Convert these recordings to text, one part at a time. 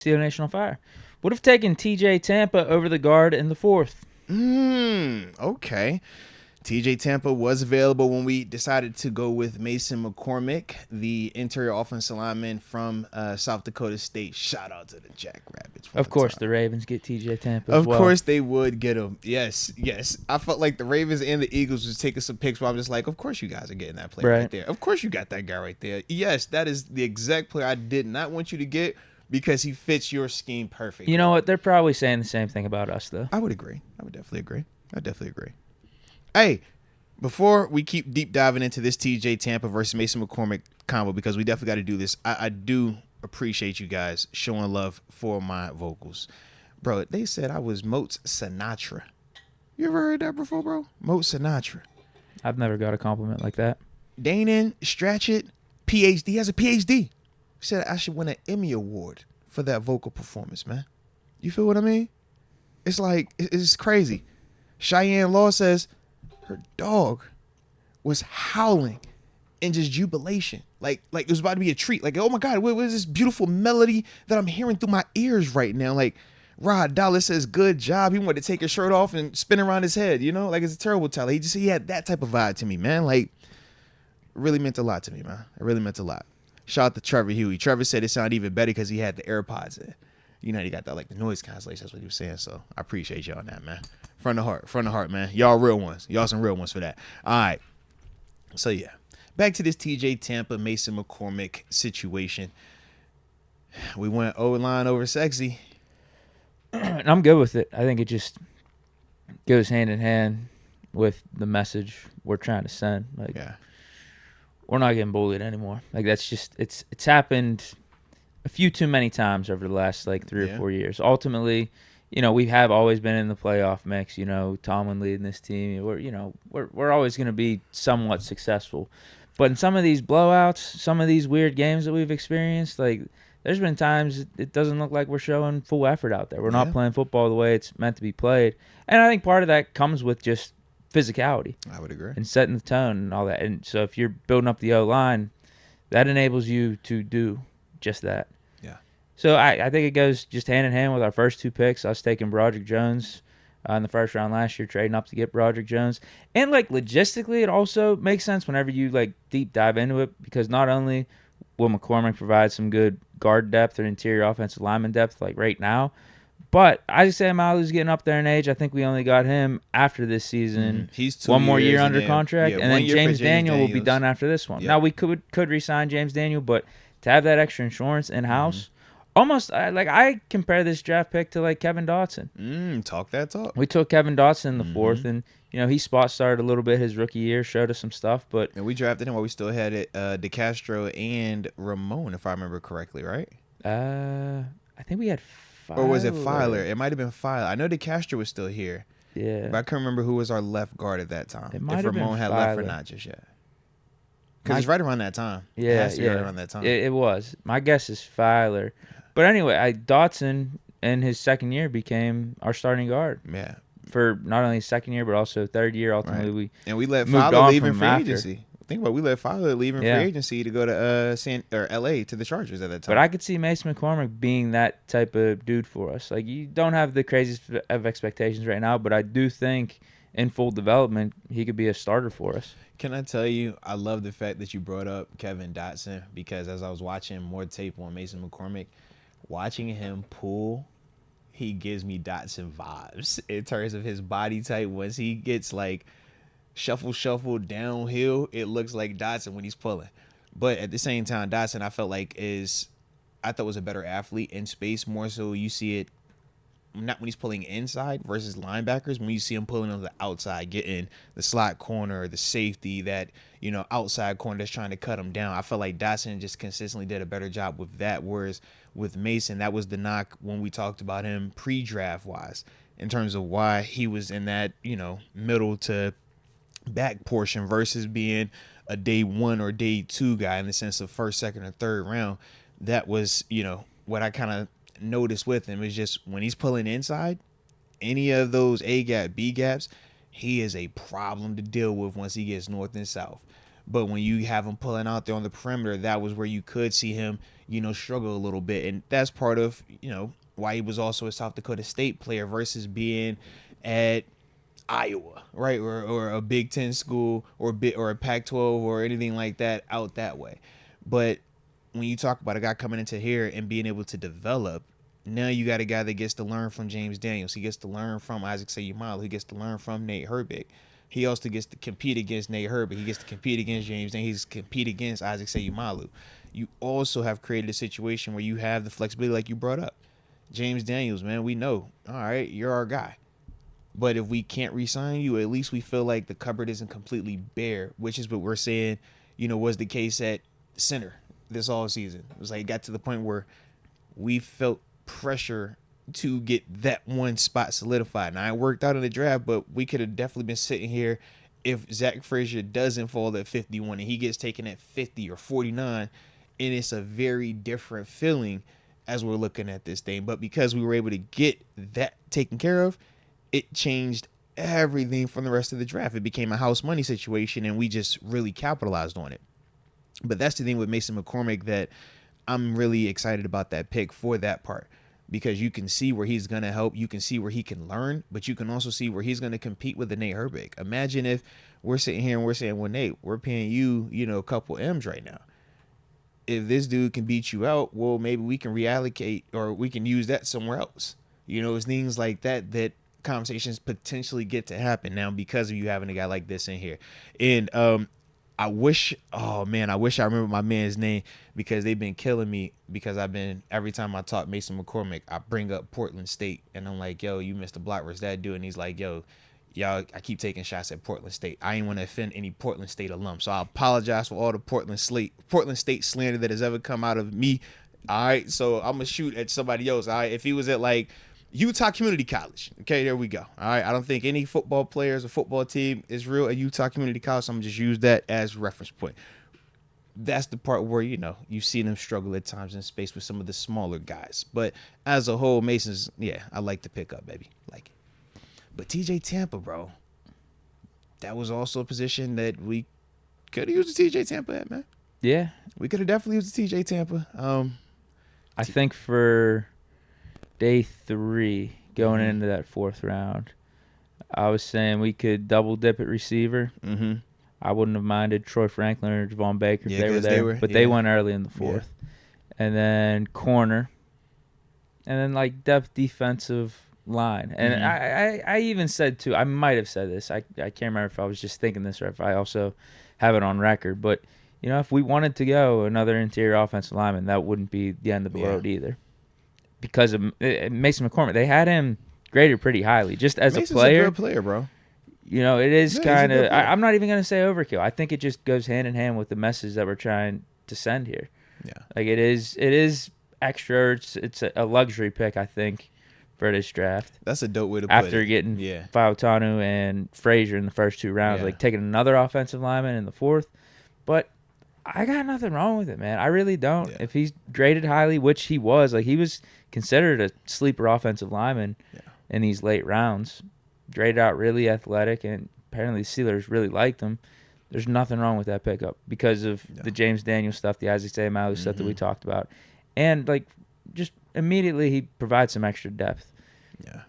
Steel Nation on fire. Would have taken TJ Tampa over the guard in the fourth. Okay. TJ Tampa was available when we decided to go with Mason McCormick, the interior offensive lineman from South Dakota State. Shout out to the Jackrabbits. Of course, the Ravens get TJ Tampa as Of well. course they would get him. Yes. I felt like the Ravens and the Eagles was taking some picks where I'm just like, of course you guys are getting that player right there. Of course you got that guy right there. Yes, that is the exact player I did not want you to get because he fits your scheme perfectly. You know what? They're probably saying the same thing about us, though. I would agree. I would definitely agree. Hey, before we keep deep diving into this TJ Tampa versus Mason McCormick combo, because we definitely got to do this, I do appreciate you guys showing love for my vocals. Bro, they said I was Moats Sinatra. You ever heard that before, bro? Moats Sinatra. I've never got a compliment like that. Danon Stratchett, PhD. He has a PhD. Said I should win an Emmy Award for that vocal performance, man. You feel what I mean? It's like, it's crazy. Cheyenne Law says her dog was howling in just jubilation. Like it was about to be a treat. Like, oh my God, what is this beautiful melody that I'm hearing through my ears right now? Like, Rod Dallas says, good job. He wanted to take his shirt off and spin around his head, you know? Like, it's a terrible tell. He had that type of vibe to me, man. Like, it really meant a lot to me, man. It really meant a lot. Shout out to Trevor Huey. Trevor said it sounded even better because he had the AirPods in. You know, he got that, like, the noise cancellation. That's what he was saying. So I appreciate y'all on that, man. From the heart, man. Y'all real ones. Y'all some real ones for that. All right. So, yeah. Back to this TJ Tampa, Mason McCormick situation. We went O-line over sexy. And I'm good with it. I think it just goes hand in hand with the message we're trying to send. Like, yeah. We're not getting bullied anymore. Like, that's just it's happened a few too many times over the last like 3 or 4 years. Ultimately, you know, we have always been in the playoff mix. You know, Tomlin leading this team. We're always going to be somewhat successful. But in some of these blowouts, some of these weird games that we've experienced, like, there's been times it doesn't look like we're showing full effort out there. We're not playing football the way it's meant to be played. And I think part of that comes with just physicality. I would agree. And setting the tone and all that. And so if you're building up the O-line, that enables you to do just that. Yeah. So I think it goes just hand in hand with our first two picks. Us taking Broderick Jones in the first round last year, trading up to get Broderick Jones. And, like, logistically, it also makes sense whenever you, like, deep dive into it, because not only will McCormick provide some good guard depth or interior offensive lineman depth, like, right now, but Isaiah Malu's getting up there in age. I think we only got him after this season. He's 2 one more years year under then, contract, and then James Daniel will be done after this one. Now, we could re-sign James Daniel, but to have that extra insurance in-house, almost like I compare this draft pick to like Kevin Dotson. Talk that talk. We took Kevin Dotson in the fourth, and he spot started a little bit his rookie year, showed us some stuff, but and we drafted him while we still had it DeCastro and Ramon, if I remember correctly, right? I think we had Filer. Or was it Filer? It might have been Filer. I know DeCastro was still here. Yeah, but I can't remember who was our left guard at that time. It might if have Ramon been had Filer. left or not just yet. Because it's right around that time. Yeah, it has to be right around that time. It was. My guess is Filer. But anyway, Dotson in his second year became our starting guard. Yeah. For not only his second year, but also third year. Ultimately, we let Filer Filer leave in free agency. Think about it, we let Filer leave in free agency to go to LA to the Chargers at that time. But I could see Mason McCormick being that type of dude for us. Like, you don't have the craziest of expectations right now, but I do think in full development he could be a starter for us. Can I tell you, I love the fact that you brought up Kevin Dotson, because as I was watching more tape on Mason McCormick, watching him pull, he gives me Dotson vibes in terms of his body type. Once he gets like shuffle downhill, it looks like Dotson when he's pulling. But at the same time, Dotson, I felt like I thought was a better athlete in space. More so you see it not when he's pulling inside versus linebackers, when you see him pulling on the outside, getting the slot corner, the safety, that, outside corner that's trying to cut him down. I felt like Dotson just consistently did a better job with that. Whereas with Mason, that was the knock when we talked about him pre-draft wise, in terms of why he was in that, middle to back portion versus being a day 1 or day 2 guy in the sense of first, second, or third round. That was, what I kind of noticed with him is just when he's pulling inside, any of those A gap, B gaps, he is a problem to deal with once he gets north and south. But when you have him pulling out there on the perimeter, that was where you could see him, struggle a little bit. And that's part of, why he was also a South Dakota State player versus being at Iowa, right? Or a Big Ten school or a Pac-12 or anything like that out that way. But when you talk about a guy coming into here and being able to develop, now you got a guy that gets to learn from James Daniels. He gets to learn from Isaac Seumalo. He gets to learn from Nate Herbig. He also gets to compete against Nate Herbig. He gets to compete against James Daniels. He gets to compete against Isaac Seumalo. You also have created a situation where you have the flexibility like you brought up. James Daniels, man, we know, all right, you're our guy. But if we can't re-sign you, at least we feel like the cupboard isn't completely bare, which is what we're saying, was the case at center this all season. It was like it got to the point where we felt pressure to get that one spot solidified. Now, it worked out in the draft, but we could have definitely been sitting here if Zach Frazier doesn't fall at 51 and he gets taken at 50 or 49, and it's a very different feeling as we're looking at this thing. But because we were able to get that taken care of, it changed everything from the rest of the draft. It became a house money situation, and we just really capitalized on it. But that's the thing with Mason McCormick that I'm really excited about that pick for that part, because you can see where he's going to help. You can see where he can learn, but you can also see where he's going to compete with the Nate Herbig. Imagine if we're sitting here and we're saying, well, Nate, we're paying you, a couple M's right now. If this dude can beat you out, well, maybe we can reallocate or we can use that somewhere else. It's things like that conversations potentially get to happen now because of you having a guy like this in here. And I wish I remember my man's name, because they've been killing me, because every time I talk Mason McCormick, I bring up Portland State, and I'm like, yo, you missed the block versus that dude. And he's like, yo, y'all, I keep taking shots at Portland State. I ain't want to offend any Portland State alum, so I apologize for all the Portland State slander that has ever come out of me. All right, so I'm gonna shoot at somebody else. All right, if he was at like Utah Community College, okay, there we go. All right, I don't think any football players or football team is real at Utah Community College, so I'm gonna just use that as reference point. That's the part where you see them struggle at times in space with some of the smaller guys. But as a whole, Mason's, I like to pick up, baby, like it. But TJ Tampa, bro, that was also a position that we could have used the TJ Tampa at, man. Yeah, we could have definitely used the TJ Tampa. I think for day 3 going into that 4th round, I was saying we could double dip at receiver. Mm-hmm. I wouldn't have minded Troy Franklin or Javon Baker if they were there, but they went early in the 4th. Yeah. And then corner, and then like depth defensive line. And I even said too, I might have said this, I can't remember if I was just thinking this or if I also have it on record, but if we wanted to go another interior offensive lineman, that wouldn't be the end of the road either. Because of Mason McCormick, they had him graded pretty highly just as Mason's a player. A good player, bro. It is kind of. I'm not even going to say overkill. I think it just goes hand in hand with the message that we're trying to send here. Yeah, like it is extra. It's a luxury pick, I think, for this draft. That's a dope way to put it. After getting Fautanu and Frazier in the first 2 rounds, like taking another offensive lineman in the 4th, but I got nothing wrong with it, man. I really don't. If he's graded highly, which he was, like he was considered a sleeper offensive lineman in these late rounds, graded out really athletic, and apparently the Steelers really liked him. There's nothing wrong with that pickup because of the James Daniels stuff, the Isaac Seumalo stuff that we talked about. And, like, just immediately he provides some extra depth. Yeah.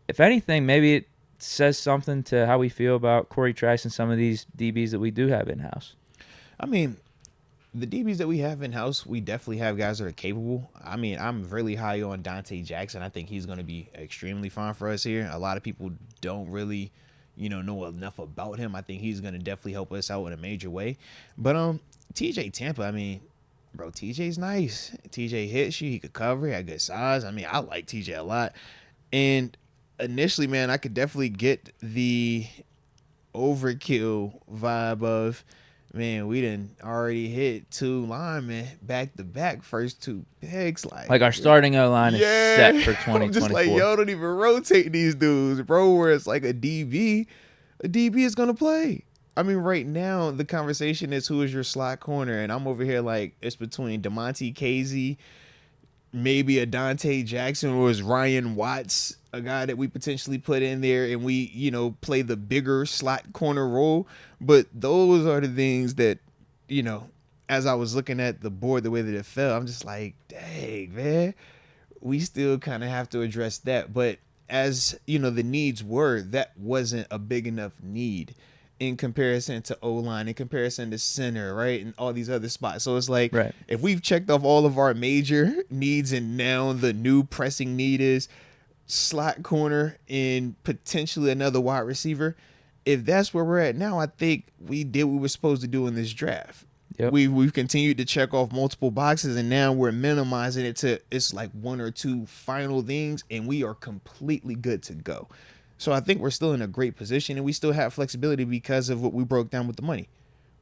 If anything, maybe it says something to how we feel about Corey Trice and some of these DBs that we do have in-house. I mean, the DBs that we have in-house, we definitely have guys that are capable. I mean, I'm really high on Dante Jackson. I think he's going to be extremely fine for us here. A lot of people don't really, know enough about him. I think he's going to definitely help us out in a major way. But TJ Tampa, I mean, bro, TJ's nice. TJ hits you. He could cover. He had good size. I mean, I like TJ a lot. And initially, man, I could definitely get the overkill vibe of, man, we done already hit 2 linemen back-to-back, first 2 picks. Like our starting O-line is set for 2024. I'm just like, yo, don't even rotate these dudes, bro, where it's like a DB is going to play. I mean, right now, the conversation is who is your slot corner, and I'm over here like it's between DeMonte Casey, maybe a Dante Jackson, or is Ryan Watts a guy that we potentially put in there and we, play the bigger slot corner role. But those are the things that as I was looking at the board, the way that it fell, I'm just like, dang, man, we still kind of have to address that. But as the needs were, that wasn't a big enough need in comparison to O-line, in comparison to center, right, and all these other spots. So it's like, right. If we've checked off all of our major needs, and now the new pressing need is slot corner and potentially another wide receiver, if that's where we're at now, I think we did what we were supposed to do in this draft. Yep. We've continued to check off multiple boxes, and now we're minimizing it to it's like one or two final things, and we are completely good to go. So I think we're still in a great position, and we still have flexibility because of what we broke down with the money.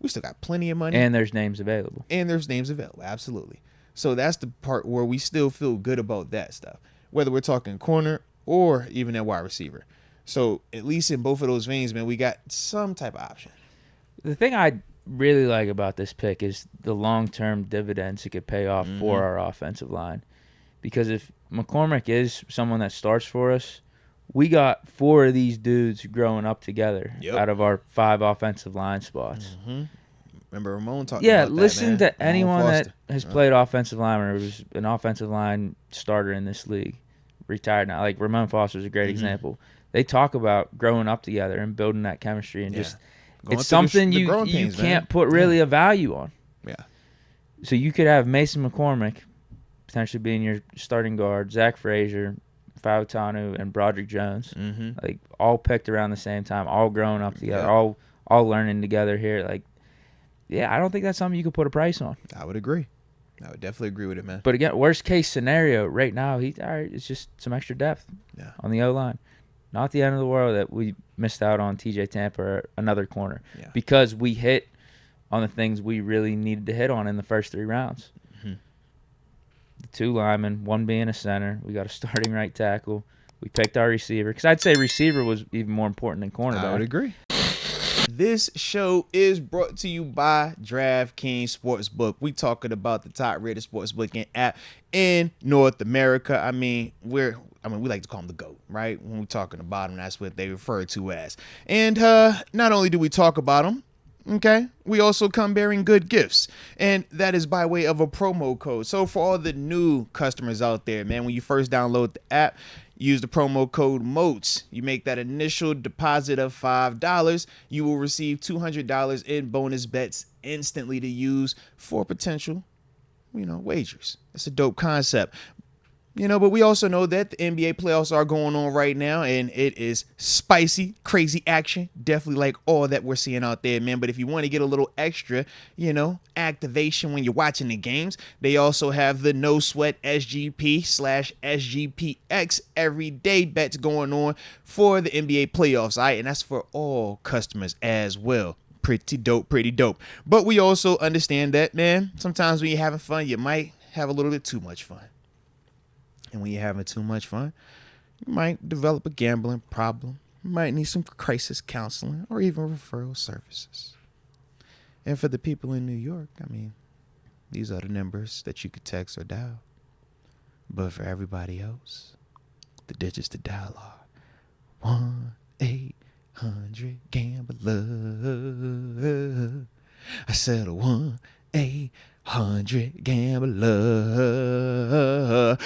We still got plenty of money. And there's names available. Absolutely. So that's the part where we still feel good about that stuff, whether we're talking corner or even at wide receiver. So at least in both of those veins, man, we got some type of option. The thing I really like about this pick is the long-term dividends it could pay off for our offensive line. Because if McCormick is someone that starts for us, we got 4 of these dudes growing up together out of our 5 offensive line spots. Mm-hmm. Remember Ramon talking about that, man. Listen to anyone that has played offensive line or was an offensive line starter in this league, retired now. Like Ramon Foster's a great example. They talk about growing up together and building that chemistry and just it's something you can't put really a value on. Yeah. So you could have Mason McCormick potentially being your starting guard, Zach Frazier, Fautanu, and Broderick Jones, like all picked around the same time, all growing up together, all learning together here. Like, yeah, I don't think that's something you could put a price on. I would agree. I would definitely agree with it, man. But again, worst case scenario right now, it's just some extra depth on the O-line. Not the end of the world that we missed out on TJ Tampa or another corner because we hit on the things we really needed to hit on in the first 3 rounds. The 2 linemen, 1 being a center. We got a starting right tackle. We picked our receiver because I'd say receiver was even more important than cornerback. I would agree. This show is brought to you by DraftKings Sportsbook. We talking about the top rated sportsbooking app in North America. I mean, we like to call them the GOAT, right? When we're talking about them, that's what they refer to as. And not only do we talk about them, okay, we also come bearing good gifts, and that is by way of a promo code. So for all the new customers out there, man, when you first download the app, use the promo code MOATS. You make that initial deposit of $5. You will receive $200 in bonus bets instantly to use for potential, wagers. It's a dope concept. But we also know that the NBA playoffs are going on right now, and it is spicy, crazy action. Definitely like all that we're seeing out there, man. But if you want to get a little extra, activation when you're watching the games, they also have the No Sweat SGP/SGPX everyday bets going on for the NBA playoffs, all right? And that's for all customers as well. Pretty dope. But we also understand that, man, sometimes when you're having fun, you might have a little bit too much fun. And when you're having too much fun, you might develop a gambling problem. You might need some crisis counseling or even referral services. And for the people in New York, these are the numbers that you could text or dial. But for everybody else, the digits to dial are 1-800-GAMBLER. I said 1-800-GAMBLER.